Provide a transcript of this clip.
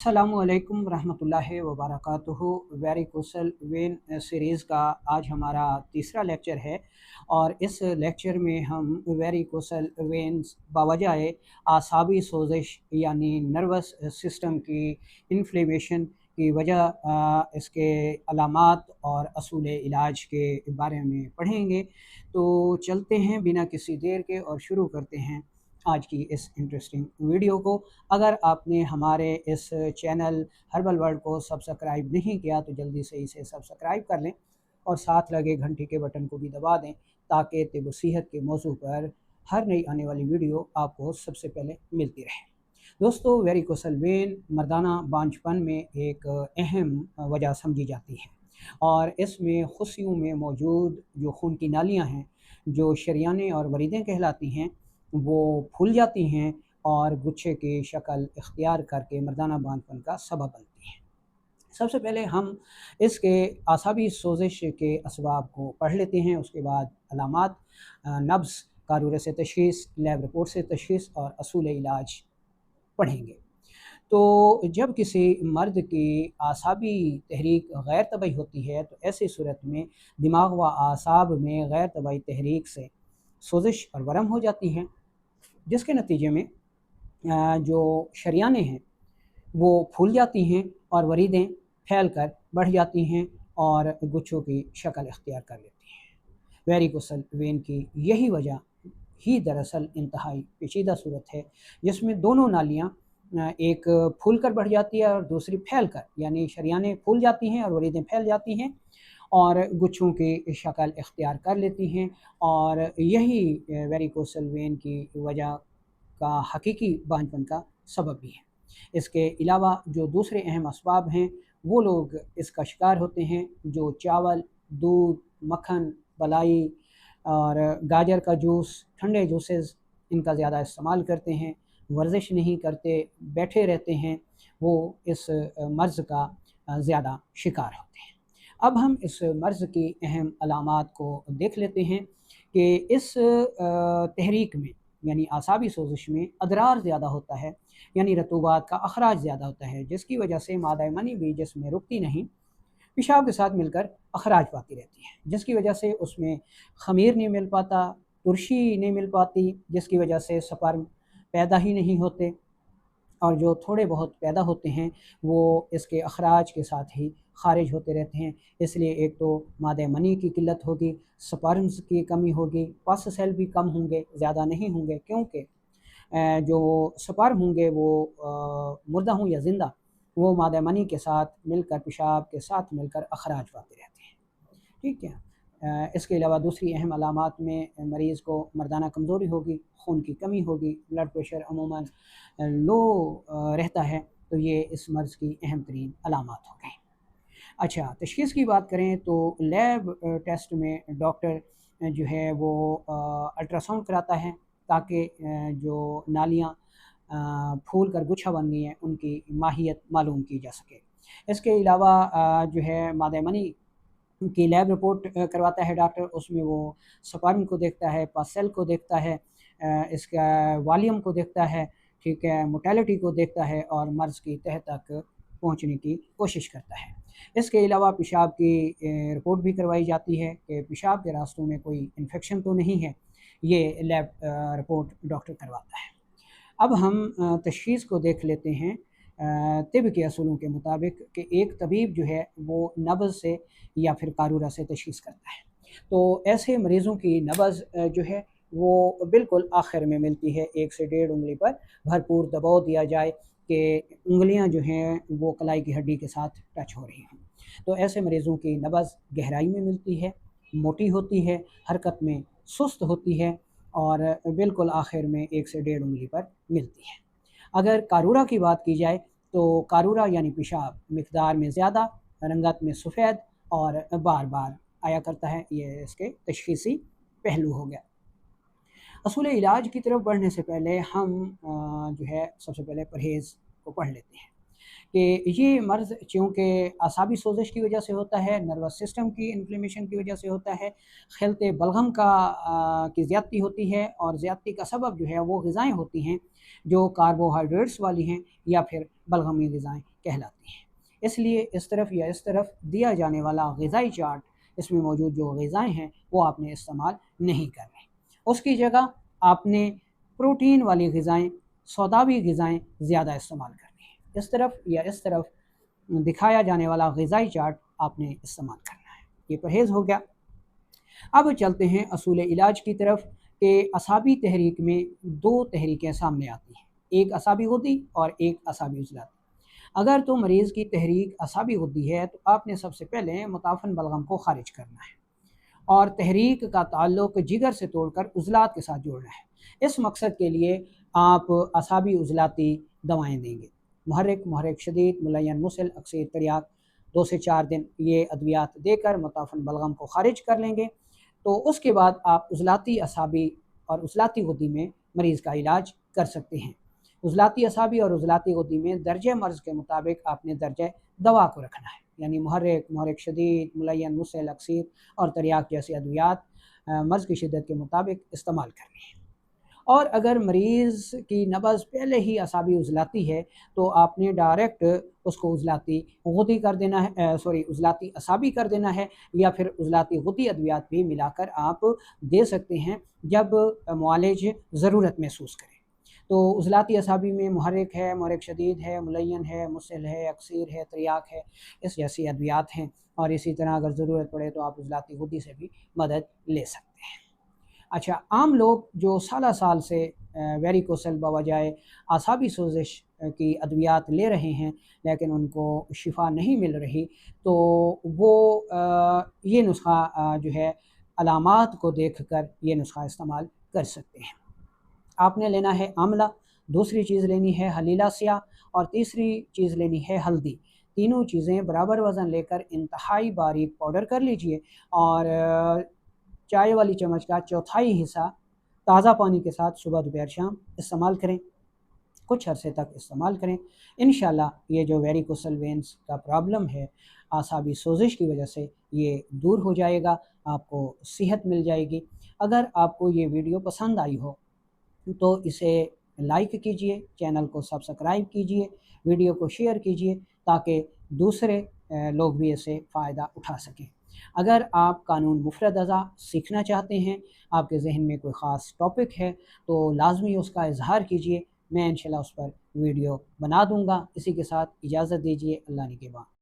अस्सलामुअलैकुम रहमतुल्लाहि व बरकातुहू। वेरिकोसल वेन सीरीज़ का आज हमारा तीसरा लेक्चर है और इस लेक्चर में हम वेरिकोसल वेन्स बवजह आसाबी सोजिश यानी नर्वस सिस्टम की इन्फ्लेमेशन की वजह इसके अलामात और असूल इलाज के बारे में पढ़ेंगे। तो चलते हैं बिना किसी देर के और शुरू करते हैं आज की इस इंटरेस्टिंग वीडियो को। अगर आपने हमारे इस चैनल हर्बल वर्ल्ड को सब्सक्राइब नहीं किया तो जल्दी से इसे सब्सक्राइब कर लें और साथ लगे घंटी के बटन को भी दबा दें ताकि तिब सेहत के मौजू पर हर नई आने वाली वीडियो आपको सबसे पहले मिलती रहे। दोस्तों, वेरिकोसल वेन मर्दाना बांझपन में एक अहम वजह समझी जाती है और इसमें खुशियों में मौजूद जो खून की नालियाँ हैं, जो शरियानें और वरीदें कहलाती हैं, वो फूल जाती हैं और गुच्छे की शक्ल इख्तियार करके मर्दाना बांझपन का सबब बनती हैं। सबसे पहले हम इसके आसाबी सोजिश के असबाब को पढ़ लेते हैं, उसके बाद अलामात, नब्ज़, कारूरे से तशख़ीस, लैब रिपोर्ट से तशख़ीस और असूल इलाज पढ़ेंगे। तो जब किसी मर्द की आसाबी तहरीक गैर तबई होती है तो ऐसी सूरत में दिमाग व आसाब में गैर तबई तहरीक से सोजिश और वरम हो जाती है, जिसके नतीजे में जो शरियानें हैं वो फूल जाती हैं और वरीदें फैल कर बढ़ जाती हैं और गुच्छों की शक्ल इख्तियार कर लेती हैं। वेरिकोसल वेन की यही वजह ही दरअसल इंतहाई पेचीदा सूरत है, जिसमें दोनों नालियाँ एक फूल कर बढ़ जाती है और दूसरी फैल कर, यानी शरियानें फूल जाती हैं और वरीदें फैल जाती हैं और गुच्छों की शक्ल इख्तियार कर लेती हैं और यही वेरिकोसल वेन की वजह का हकीकी बांझपन का सबब भी है। इसके अलावा जो दूसरे अहम असबाब हैं वो लोग इसका शिकार होते हैं जो चावल, दूध, मक्खन, मलाई और गाजर का जूस, ठंडे जूसेस इनका ज़्यादा इस्तेमाल करते हैं, वर्जिश नहीं करते, बैठे रहते हैं, वो इस मर्ज़ का ज़्यादा शिकार होते हैं। अब हम इस मर्ज़ की अहम अलामात को देख लेते हैं कि इस तहरीक में यानी आसाबी सोजिश में अदरार ज़्यादा होता है, यानी रतूबात का अखराज ज़्यादा होता है, जिसकी वजह से मादा मनी भी जिसमें रुकती नहीं, पेशाब के साथ मिलकर अखराज पाती रहती है, जिसकी वजह से उसमें ख़मीर नहीं मिल पाता, तुरशी नहीं मिल पाती, जिसकी वजह से स्पर्म पैदा ही नहीं होते और जो थोड़े बहुत पैदा होते हैं वो इसके अखराज के साथ ही ख़ारिज होते रहते हैं। इसलिए एक तो मादे मनी की किल्लत होगी, स्पर्म्स की कमी होगी, पस सेल भी कम होंगे, ज़्यादा नहीं होंगे, क्योंकि जो स्पर्म होंगे वो मुर्दा हों या ज़िंदा, वो मादे मनी के साथ मिलकर, पेशाब के साथ मिलकर अखराज पाते रहते हैं। ठीक है। इसके अलावा दूसरी अहम अलामात में मरीज़ को मर्दाना कमज़ोरी होगी, खून की कमी होगी, ब्लड प्रेशर अमूमन लो रहता है, तो ये इस मर्ज़ की अहम तरीन अलामात हो गई। अच्छा, तशख़ीस की बात करें तो लैब टेस्ट में डॉक्टर जो है वो अल्ट्रासाउंड कराता है ताकि जो नालियाँ फूल कर गुच्छा बन गई हैं उनकी माहियत मालूम की जा सके। इसके अलावा जो है मादे मनी की लैब रिपोर्ट करवाता है डॉक्टर, उसमें वो स्पर्म को देखता है, पस सेल को देखता है, इसका वॉल्यूम को देखता है, ठीक है, मोटेलिटी को देखता है और मर्ज़ की तह तक पहुंचने की कोशिश करता है। इसके अलावा पेशाब की रिपोर्ट भी करवाई जाती है कि पेशाब के रास्तों में कोई इन्फेक्शन तो नहीं है, ये लैब रिपोर्ट डॉक्टर करवाता है। अब हम तशख़ीस को देख लेते हैं तिब के असूलों के मुताबिक कि एक तबीब जो है वो नब्ज़ से या फिर कारूरा से तशख़ीस करता है। तो ऐसे मरीज़ों की नब्ज़ जो है वो बिल्कुल आखिर में मिलती है, 1 से 1.5 उंगली पर भरपूर दबाव दिया जाए कि उंगलियां जो हैं वो कलाई की हड्डी के साथ टच हो रही हों। तो ऐसे मरीज़ों की नब्ज़ गहराई में मिलती है, मोटी होती है, हरकत में सुस्त होती है और बिल्कुल आखिर में 1 से 1.5 उंगली पर मिलती है। अगर कारूरा की बात की जाए तो कारूरा यानी पेशाब मिकदार में ज़्यादा, रंगत में सफ़ेद और बार बार आया करता है, ये इसके तशख़ीसी पहलू हो गया। असूल इलाज की तरफ बढ़ने से पहले हम जो है सबसे पहले परहेज़ को पढ़ लेते हैं कि ये मर्ज़ चूँकि आसाबी सोजिश की वजह से होता है, नर्वस सिस्टम की इन्फ्लेमेशन की वजह से होता है, खिलते बलगम का की ज़्यादती होती है और ज़्यादती का सबब जो है वो ग़िज़ाएँ होती हैं जो कार्बोहाइड्रेट्स वाली हैं या फिर बलगमी ग़िज़ाएँ कहलाती हैं। इसलिए इस तरफ या इस तरफ दिया जाने वाला ग़िज़ाई चार्ट, इसमें मौजूद जो ग़िज़ाएँ हैं वो आपने इस्तेमाल नहीं करनी। उसकी जगह आपने प्रोटीन वाली ग़िज़ाएँ, सौदावी ग़िज़ाएँ ज़्यादा इस्तेमाल करनी है। इस तरफ या इस तरफ दिखाया जाने वाला ग़िज़ाई चार्ट आपने इस्तेमाल करना है। ये परहेज़ हो गया। अब चलते हैं असूल इलाज की तरफ कि असाबी तहरीक में दो तहरीकें सामने आती हैं, एक असाबी गुद्दी और एक असाबी उज़लाती। अगर तो मरीज़ की तहरीक असाबी गुद्दी है तो आपने सबसे पहले मुताफ़न बलगम को ख़ारिज करना है और तहरीक का ताल्लुक जिगर से तोड़कर उज़लात के साथ जोड़ना है। इस मकसद के लिए आप असाबी उज़लाती दवाएँ देंगे। मुहर्रिक शदीद, मुलय्यन मुसल, अक्सीर तिर्याक 2 से 4 दिन ये अद्वियात देकर मुताफ़न बलगम को ख़ारिज कर लेंगे। तो उसके बाद आप उज़लाती असाबी और उज़लाती गुद्दी में मरीज़ का इलाज कर सकते हैं। उज़लाती असाबी और उज़लाती गुद्दी में दर्जे मर्ज़ के मुताबिक आपने दर्जे दवा को रखना है, यानी मुहर्रिक शदीद, मुलय्यन मुसल, अक्सीर और तिर्याक जैसी अद्वियात मर्ज़ की शिद्दत के मुताबिक इस्तेमाल करनी है। और अगर मरीज़ की नब्ज़ पहले ही असाबी उज़लाती है तो आपने डायरेक्ट उसको उज़लाती गुद्दी कर देना है, उज़लाती असाबी कर देना है, या फिर उज़लाती गुद्दी अद्वियात भी मिलाकर आप दे सकते हैं जब मुआलिज ज़रूरत महसूस करे। तो उज़लाती असाबी में मुहर्रिक शदीद है, मुलय्यन है, मुसल है, अक्सीर है, तिर्याक है, इस जैसी अद्वियात हैं। और इसी तरह अगर ज़रूरत पड़े तो आप उज़लाती गुद्दी से भी मदद ले सकते हैं। अच्छा, आम लोग जो साल साल से वेरिकोसल बवजाए आसाबी सोजिश की अद्वियात ले रहे हैं लेकिन उनको शिफा नहीं मिल रही, तो वो ये नुस्खा जो है अलामात को देखकर ये नुस्खा इस्तेमाल कर सकते हैं। आपने लेना है आंवला, दूसरी चीज़ लेनी है हलीला स्याह और तीसरी चीज़ लेनी है हल्दी। तीनों चीज़ें बराबर वज़न लेकर इंतहाई बारीक पाउडर कर लीजिए और चाय वाली चम्मच का चौथाई हिस्सा ताज़ा पानी के साथ सुबह दोपहर शाम इस्तेमाल करें। कुछ अरसे तक इस्तेमाल करें। इंशाल्लाह ये जो वेरिकोसल वेन्स का प्रॉब्लम है आसाबी सोजिश की वजह से ये दूर हो जाएगा, आपको सेहत मिल जाएगी। अगर आपको ये वीडियो पसंद आई हो तो इसे लाइक कीजिए, चैनल को सब्सक्राइब कीजिए, वीडियो को शेयर कीजिए ताकि दूसरे लोग भी इससे फ़ायदा उठा सकें। अगर आप कानून मुफ़रद अज़ा सीखना चाहते हैं, आपके ज़हन में कोई ख़ास टॉपिक है तो लाज़मी उसका इज़हार कीजिए, मैं इंशाल्लाह उस पर वीडियो बना दूँगा। इसी के साथ इजाज़त दीजिए, अल्लाह निगहबान।